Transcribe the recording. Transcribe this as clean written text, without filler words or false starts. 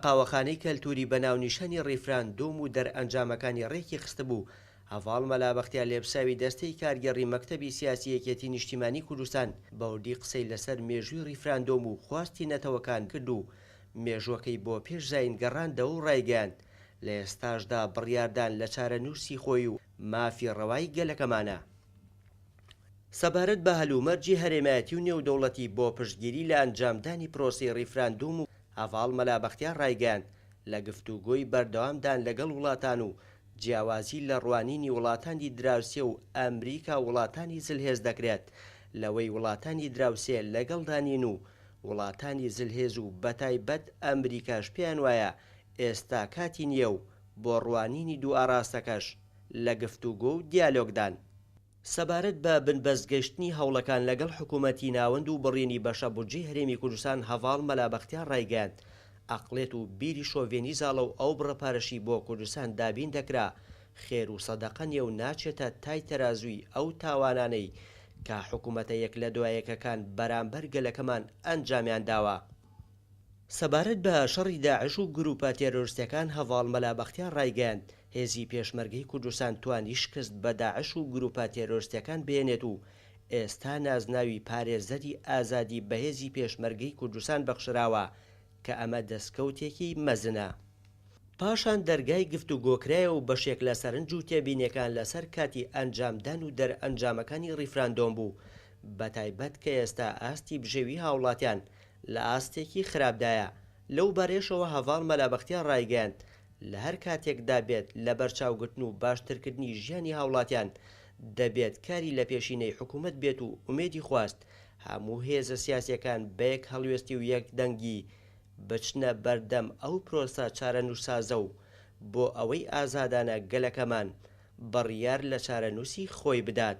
قاوەخانەی کەلتوری بەناونیشانی ڕیفراندۆم و دەرئەنجامەکانی ڕێکی خستبوو. هەڤاڵ مەلابەختیار لێبساوی دەستەی کارگەڕی مەکتەبی سیاسی یەکێتی نیشتیمانی کوردستان بەوردی قسەی لەسەر مێژووی ڕیفراندۆم و خواستی نەتەوەکان کرد و مێژوەکەی بۆ پێش زاین گەڕاندەوە و ڕایگەیاند. لە ئێستاشدا بڕیاردان لە چارەنووسی خۆی و مافی ڕەوای گەلەکەمانە. سەبارەت بە هەلومەرجی هەرێمایەتی و نێودەوڵەتی بۆ پشتگیری لە ئەنجامدانی پرۆسەی ڕیفراندۆم و هەڤاڵ مەلابەختیار ڕایگەیاند لە گفتوگۆی بەردەوامدان لەگەڵ وڵاتان و جیاوازی لە ڕوانینی وڵاتانی دراوسێ و ئەمریکا وڵاتانی زلهێز دەکرێت. لەوەی وڵاتانی دراوسێ لەگەڵدانین و وڵاتانی زلهێز و بەتایبەت ئەمریکاش پێیان وایە ئێستا کاتی نییە و بۆ ڕوانینی دوو ئاراستەکەش لە گفتوگۆ و دیالۆگدان. سەبارەت بە بنبەستگەشتنی هەوڵەکان لەگەڵ حکوومەتی ناوەند و بڕینی بەشە بودجەی هەرێمی کوردستان هەڤاڵ مەلابەختیار ڕایگەیاند ئەقڵێت و بیری شۆڤێنی زاڵە و ئەو بڕەپارەشی بۆ کوردستان دابین دەکرا خێر و سەدەقە نێو ناچێتە تای تەرازووی ئەو تاوانانەی کە حکوومەتە یەک لە دوایەکەکان بەرامبەر گەلەکەمان ئەنجامیان داوە. سەبارەت بە شەڕی داعش و گروپە تێرۆریستەکان هەڤاڵ مەلابەختیار ڕایگەیاند هێزی پێشمەرگەی کوردستان توانی شکست بە داعش و گروپە تێرۆریستەکان بێنێت و ئێستا نازناوی پارێزەری ئازادی بە هێزی پێشمەرگەی کوردستان بەخشراوە کە ئەمە دەستکەوتێکی مەزنە. پاشان دەرگای گفتوگۆکرایە و بەشێک لە سەرنج و تێبینیەکان لەسەر کاتی ئەنجامدان و دەرئەنجامەکانی ڕیفراندۆم بوو بەتایبەت کە ئێستا ئاستی بژێوی هاوڵاتیان لە ئاستێکی خراپدایە. لەو بەرێشەوە هەڤاڵ مەلابەختیار ڕایگەیاند لە هەر کاتێکدا بێت لە بەرچاوگرتن و باشترکردنی ژیانی هاوڵاتیان دەبێت کاری لە پێشینەی حکوومەت بێت و ئومێدی خواست هەموو هێزە سیاسیەکان بەیەک هەڵوێستی و یەک دەنگی بچنە بەردەم ئەو پرۆسە چارەنووسسازە و بۆ ئەوەی ئازادانە گەلەکەمان بڕیار لە چارەنووسی خۆی بدات.